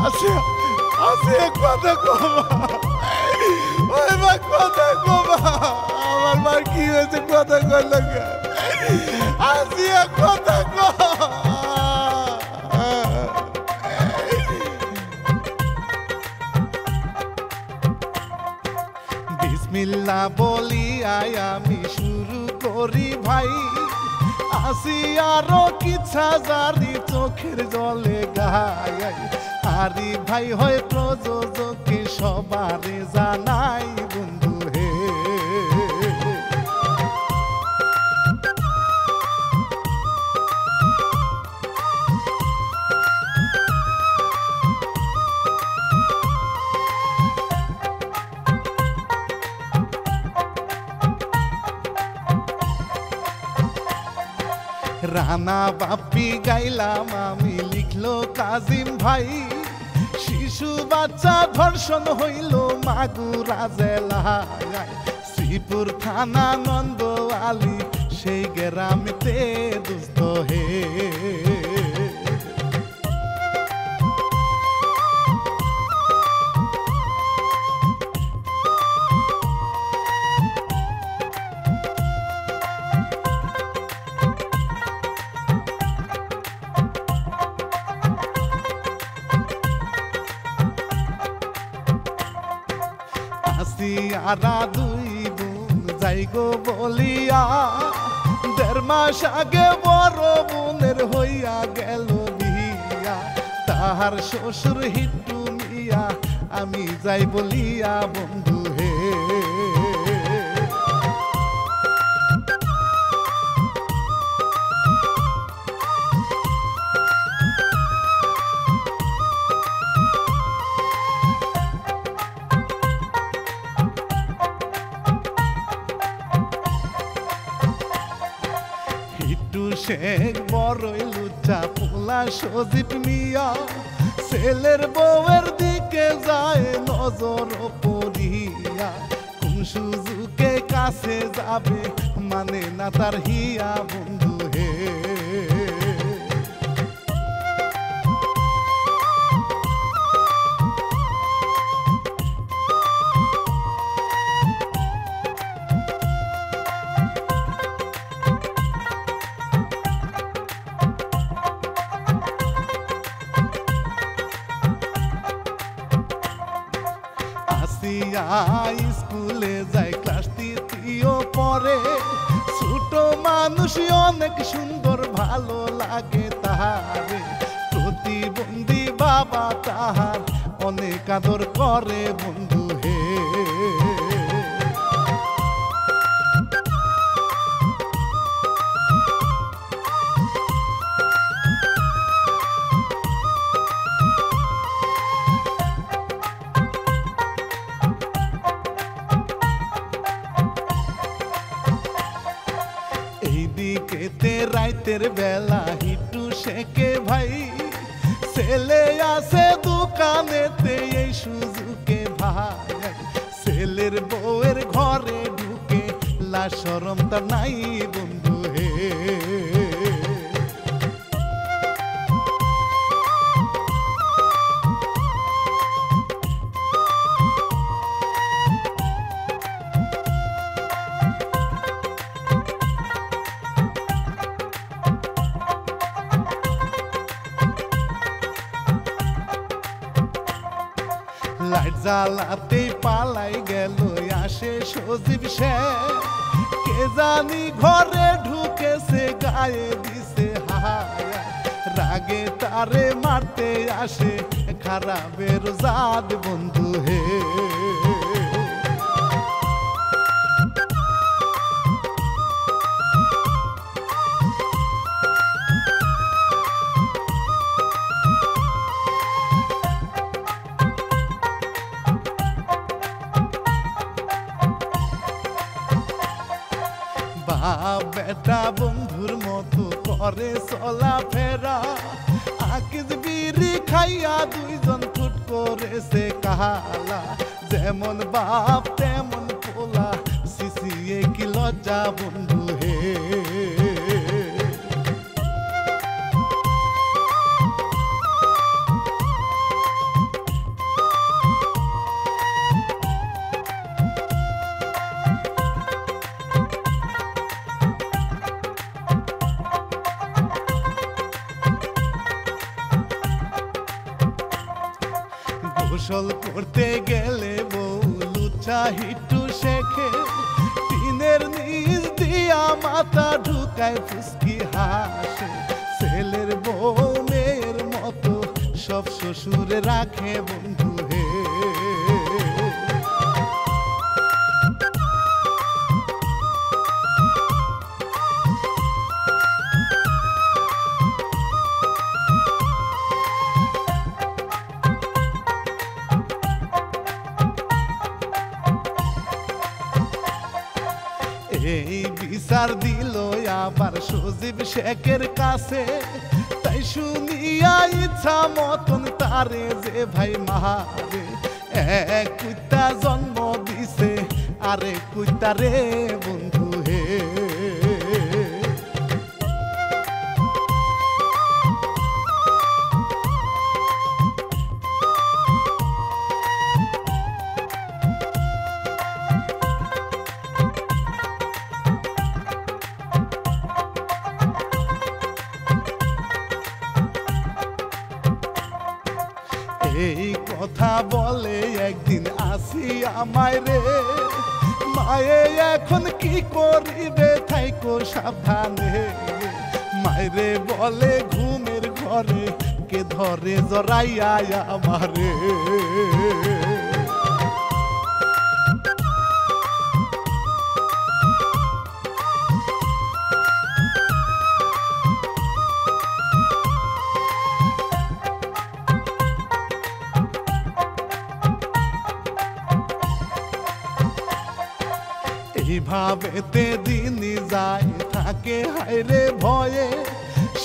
আসিয়া আসিয়া কথা কমা ওই মা কথা কমা আমার মা কি হয়েছে কথা কর লাগে আসিয়া কথা কমা বিসমিল্লাহ বলি আমি শুরু করি ভাই আসিয়ারও কিচ্ছা জারি চোখের জলে গায় আরি ভাই হয় প্রযোজকে সবারে জানাই বন্ধু হে রানা বাপ্পি গাইলাম আমি লিখলো কাজিম ভাই শিশু বাচ্চা ধর্ষণ হইল মাগুরা জেলায় শ্রীপুর থানা নন্দ আলী সেই গ্রামেতে দুস্থ হে আসিয়ারা দুই বোন যাইগো বলিয়া 1.5 মাস আগে বড় বোনের হইয়া গেল বিয়া তাহার শ্বশুর হিট্টু মিয়া আমি যাই বলিয়া বন্ধু হে শেখ বড়ই লুচ্চা পোলা সজীব মিয়া ছেলের বউয়ের দিকে যায় নজর পড়িয়া কোন সুযোগে কাছে যাবে মানে না তার হিয়া বন্ধু হে স্কুলে যাই ক্লাস 3 পরে ছোট মানুষ অনেক সুন্দর ভালো লাগে তাহারে প্রতিবন্ধী বাবা তাহার অনেক আদর করে বন্ধু হে এইদিকেতে রাইতের বেলা হিটু শেখে ভাই ছেলে আসে দোকানেতে এই সুযোগে ভাই ছেলের বউয়ের ঘরে ঢুকে লা শরম তার নাই বন্ধু হে লাইট জ্বালাতে পালাই গেল আসে সজীব শেখ কে জানি ঘরে ঢুকেছে গায়ে দিছে হায় রাগে তারে মারতে আসে খারাপের জাত বন্ধু হে বেটা বন্ধুর মতো করে চলা ফেরা আকিজ বিড়ি খাইয়া দুইজন ফুট করেছে কালা যেমন বাপ তেমন পোলা সিসিয়ে কি লজ্জা বন্ধু হে গোসল করতে গেলে বউ লুচা হিটু শেখে, টিনের নিচ দিয়া মাথা ঢুকায় ফুসকি হাসে। ছেলের বউ মেয়ের মতো সব শ্বশুরে রাখে বন্ধু হে। এই বিচার দিল আবার সজীব শেখের কাছে, তাই শুনিয়া ইচ্ছা মতন তারে যে ভাই মারে। এক কুত্তা জন্ম দিছে আরে কুত্তা রে বন্ধু হে। এই কথা বলে একদিন আসি আমায় রে, মায়ে এখন কি করিবে থাইকো সাবধানে। মায়েরে বলে ঘুমের ঘরে কে ধরে জড়াইয়া আমারে। এইভাবেতে দিন যায় থাকে হায়রে ভয়ে,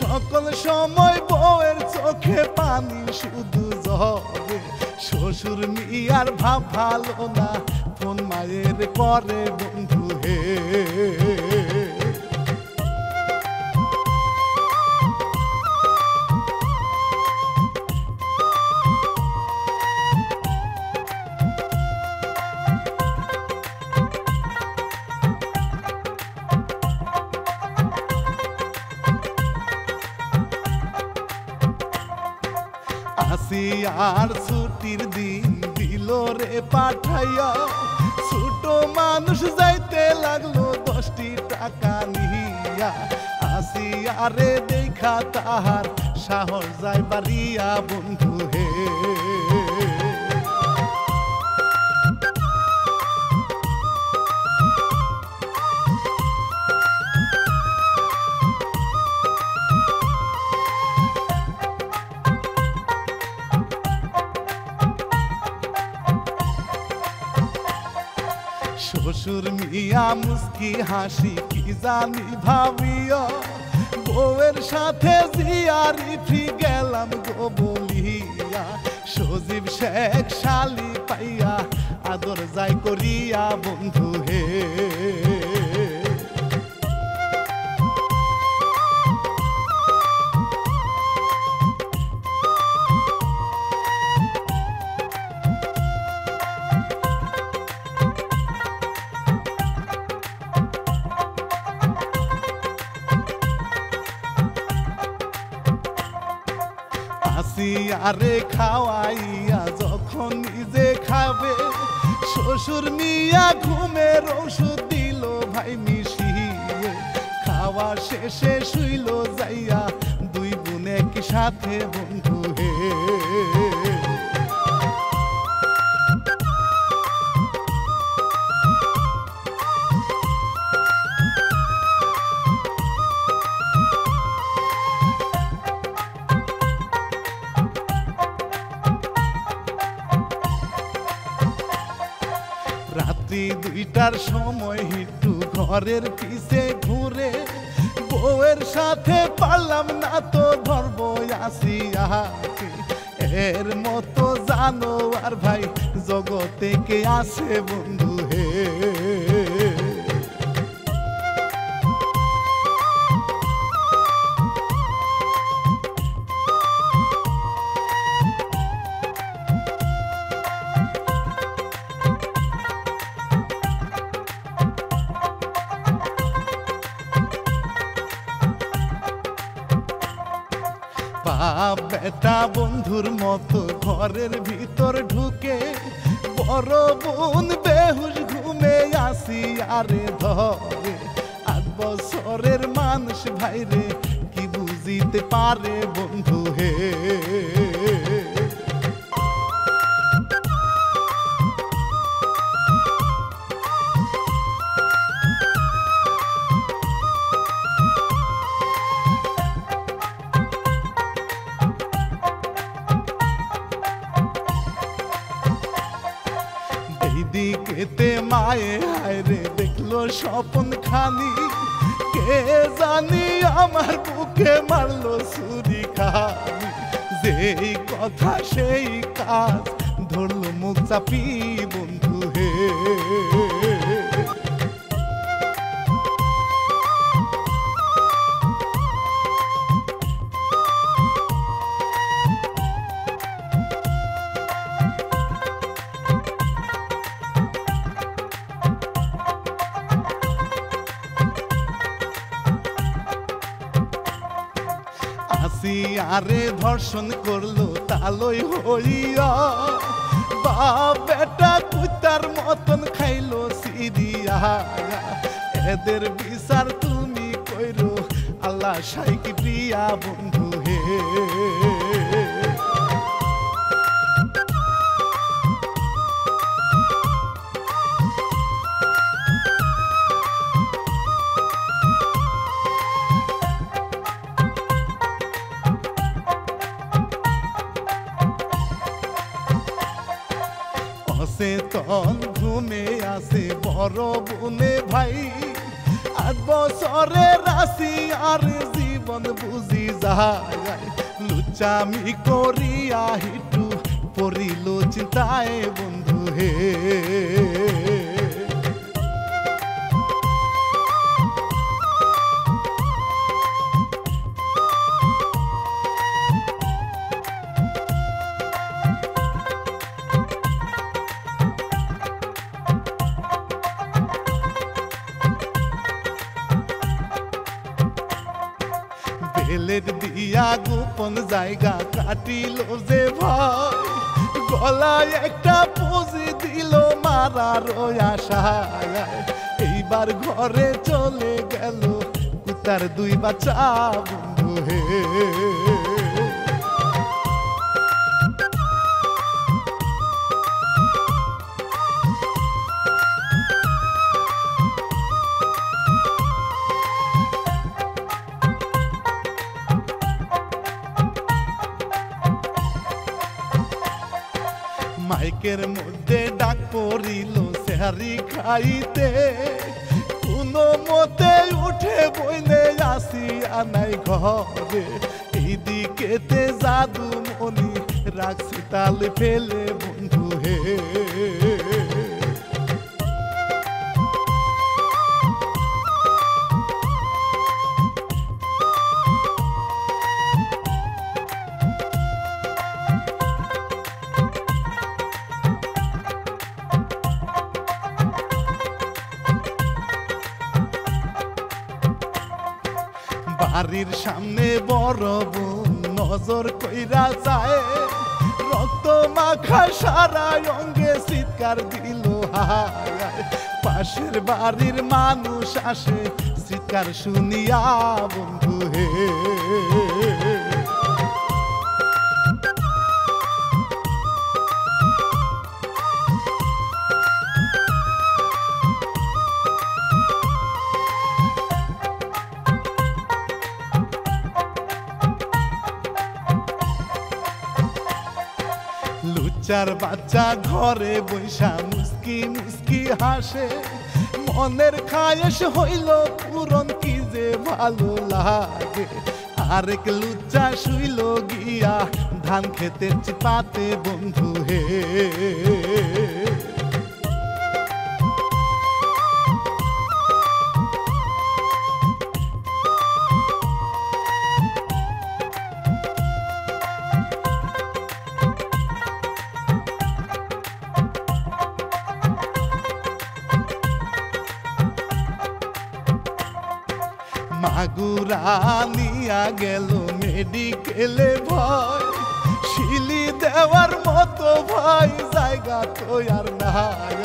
সকল সময় বউয়ের চোখে পানি শুধু ঝরে। শ্বশুর মিয়ার ভাব ভালো না, ফোন মায়ের করে বন্ধু হে। আসি আর ছুটির দিন দিল রে পাঠাইয়া, ছোট মানুষ যাইতে লাগলো 10টি টাকা নিয়া। আসি আরে দেখা তাহার সাহস যায় বাড়িয়া বন্ধু হে। শ্বশুর মিয়া মুস্কি হাসি কি জানি ভাবিয়া, বউয়ের সাথে জিয়ারি ফি গেলাম গো বলিয়া। সজীব শেখ শালি পাইয়া আদর যাই করিয়া বন্ধু হে। আসি আরে খাওয়াইয়া যখন নিজে খাবে, শ্বশুর মিয়া ঘুমের ওষুধ দিল ভাই মিশিয়ে। খাওয়া শেষে শুইল যাইয়া দুই বোনে কি সাথে বন্ধু হে। রাত্রি 2টার সময় হিটু ঘরের পিছে ঘুরে, বউয়ের সাথে পারলাম না তো ধরবো আসিয়াকে। এর মতো জানো আর ভাই জগতে কে আছে বন্ধু হে। বাপ বেটা বন্ধুর মতো ঘরের ভিতর ঢুকে বড় বোন বেহুশ ঘুমে আসি আরে ধরে 8 বছরের মানুষ ভাইরে কি বুঝিতে পারে বন্ধু হে দিকেতে মায়ে হায়রে দেখলো স্বপন খানি কে জানি আমার বুকে মারলো ছুরি খানি যেই কথা সেই কাজ ধরলো মুখ চাপি বন্ধু হে আরে ধর্ষণ করলো তালই হইয়া বাপ বেটা কুত্তার মতন খাইলো সিরিয়া এদের বিচার তুমি কইরো আল্লাহ সাইকি প্রিয়া বন্ধু হে তন ঘুমে আসে বড় বোনে ভাই 8 বছরের রাশি আর জীবন বুঝি যায় লুচামি করিয়া হিটু পড়িল চিন্তায় বন্ধু হে বেলের দিয়া গোপন জায়গা কাটিল যে ভাই গলায় একটা পুঁজি দিল মারার আশায় এইবার ঘরে চলে গেল কুতার 2 বাচ্চা বন্ধু হে মাইকের মধ্যে ডাক পড়িল সেহারি খাইতে কোনো মতে উঠে বইলে আসি আনাই ঘরে এইদিকেতে জাদু মনি রাখছি তাল ফেলে বন্ধু হে বাড়ির সামনে বড় বোন নজর কইরা যায় রক্ত মাখা সারা অঙ্গে চিৎকার দিল হায় পাশের বাড়ির মানুষ আসে চিৎকার শুনিয়া বন্ধু হে লুচ্চার বাচ্চা ঘরে বৈশা মুস্কি মুস্কি হাসে মনের খায়েশ হইল পূরণ কি যে ভালো লাগে আরেক লুচ্চা শুইল গিয়া ধান খেতের চিপাতে বন্ধু হে মাগুরা নিয়া গেল মেডিকেলে ভয় ভাই জায়গা তো আর নাই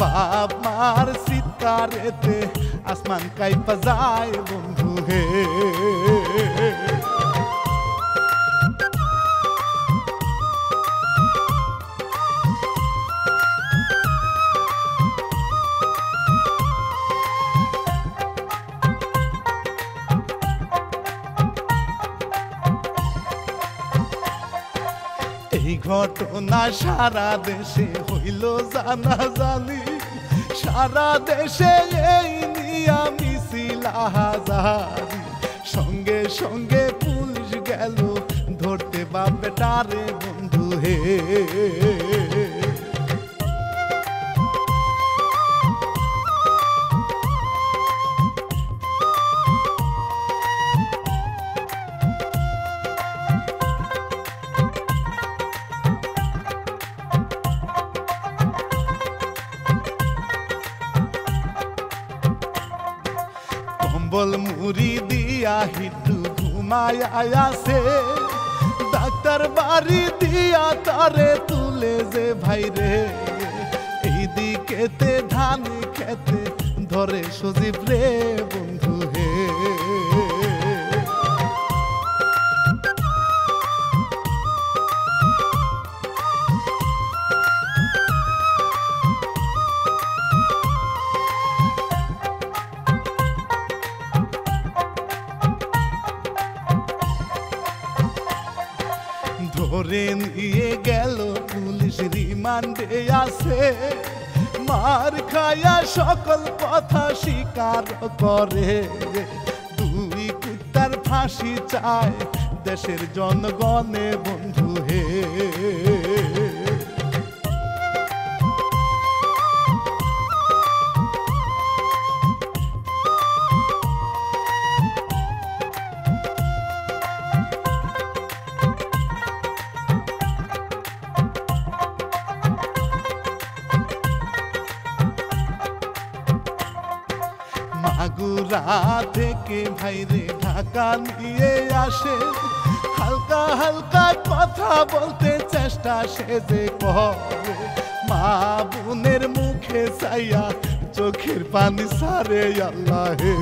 বাপ মার চিৎকারেতে আসমান কাইপা যায় বন্ধু হে এই ঘটনা সারা দেশে হইল জানাজানি সারা দেশে এই নিয়া মিছিল আহাজারি সঙ্গে সঙ্গে পুলিশ গেল ধরতে বাপ বেটারে বন্ধু হে কম্বল মুড়ি দিয়া হিটু ঘুমায় আয়াছে ডাক্তার বাড়ি দিয়া তারে তুলে যে ভাই রে এইদিকেতে ধান খেতে ধরে সজীব রে বন্ধু হে ধরে নিয়ে গেল পুলিশ রিমান্ডে আছে মার খায়া সকল কথা স্বীকার করে দুই কুত্তার ফাঁসি চায় দেশের জনগণে বন্ধু হে মাগুরা থেকে ভাইরে ঢাকা নিয়ে আসে হালকা হালকা কথা বলতে চেষ্টা সে যে করে মা বোনের মুখে চাইয়া চোখের পানি সারে আল্লাহ হে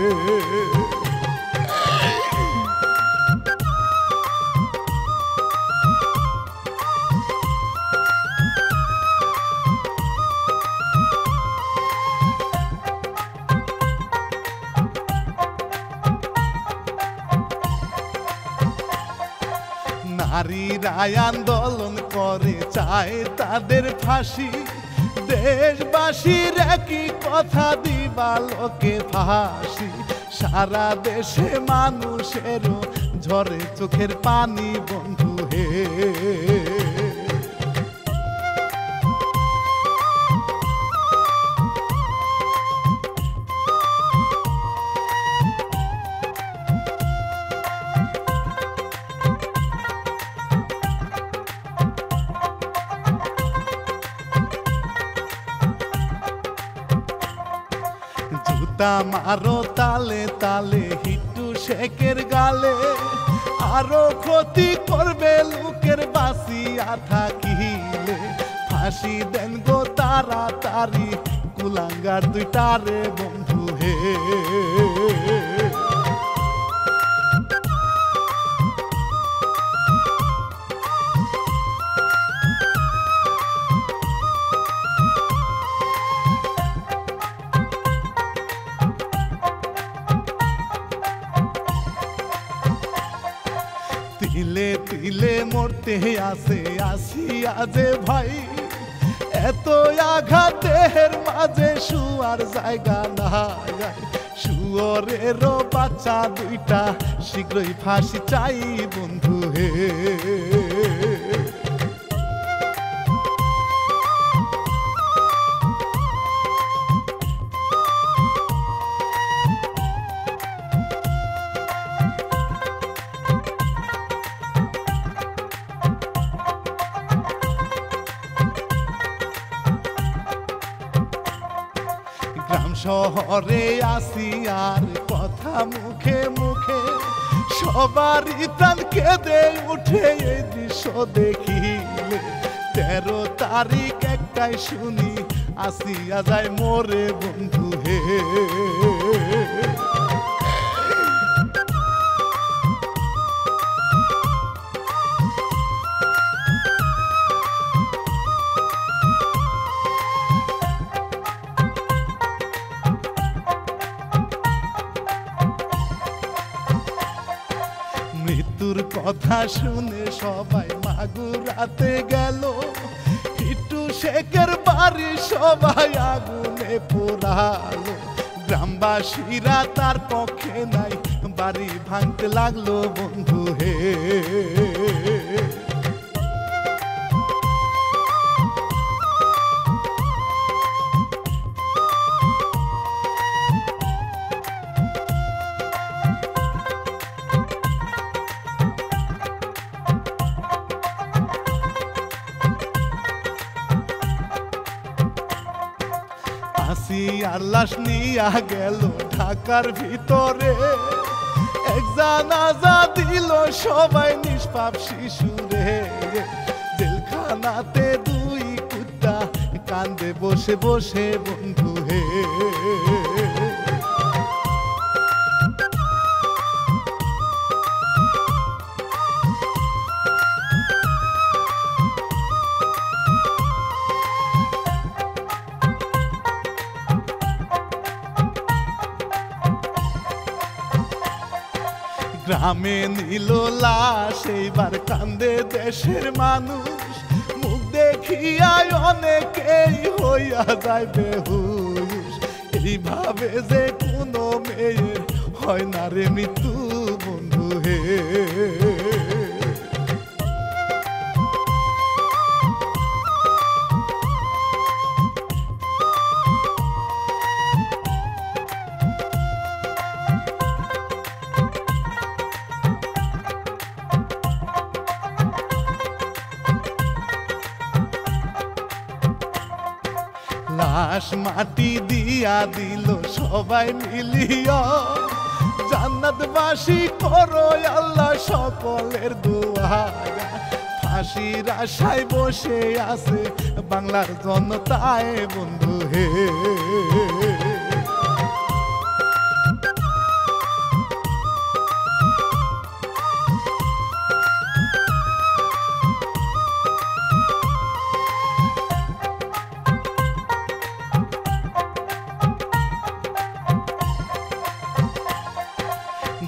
নারীরা আন্দোলন করে চায় তাদের ফাঁসি দেশবাসীর একই কথা দিবা লোকে ফাঁসি সারা দেশে মানুষেরও ঝরে চোখের পানি বন্ধু হে জুতা মারো তালে তালে হিটু শেখের গালে আরো ক্ষতি করবে লোকের বাঁচিয়া থাকিলে ফাঁসি দেন গো তাড়াতাড়ি কুলাঙ্গার দুইটারে বন্ধু হে তিলে তিলে মরতে আসে আসিয়া যে ভাই এত আঘাত দেহের মাঝে শুয়ার জায়গা নাই শুয়োরেরও বাচ্চা দুইটা শীঘ্রই ফাঁসি চাই বন্ধু হে গ্রাম শহরে আসি আর কথা মুখে মুখে সবারই প্রাণ কেঁদে উঠে এই দৃশ্য দেখিলে 13 তারিখ একটাই শুনি আসিয়া যায় মোরে বন্ধু হে। মৃত্যুর কথা শুনে সবাই মাগুরাতে গেল, একটু শেখের বাড়ি সবাই আগুনে পোড়ালো। গ্রামবাসীরা তার পক্ষে নাই, বাড়ি ভাঙতে লাগলো বন্ধু হে। আসিয়ার লাশ নিয়া গেল ঢাকার ভিতরে, এক জানাজা দিল সবাই নিষ্পাপ শিশুরে। জেলখানাতে 2 কুত্তা কান্দে বসে বসে বন্ধু হে। গ্রামে নিল লাশ, এইবার কান্দে দেশের মানুষ। মুখ দেখিয়া অনেকেই হইয়া যায় বেহুশ। এইভাবে যে কোনো মেয়ের হয় না রে মৃত্যু বন্ধু হে। লাশ মাটি দিয়া দিল সবাই মিলিয়া, জান্নাতবাসী করো আল্লাহ সকলের দোয়া। ফাঁসির আশায় বসে আছে বাংলার জনতায় বন্ধু হে।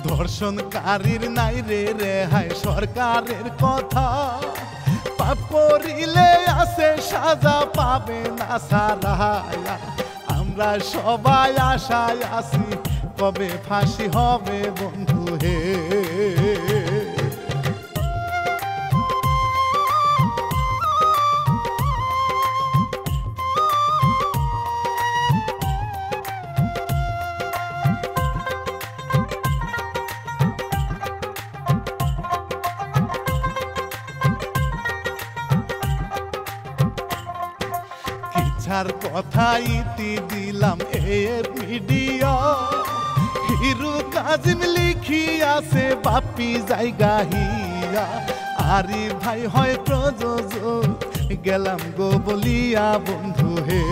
ধর্ষণকারীর নাই রে রেহাই সরকারের কথা, পাপ করিলে আছে সাজা পাবে না সারায়া। আমরা সবাই আশায় আছি কবে ফাঁসি হবে বন্ধু হে। ইচ্ছার কথা ইতি দিলাম এর মিডিয়া, হিরু কাজিম লিখিয়াছে বাপি জায়গা হিয়া। আরি ভাই হয় প্রযোজক, গেলাম গো বলিয়া বন্ধু হে।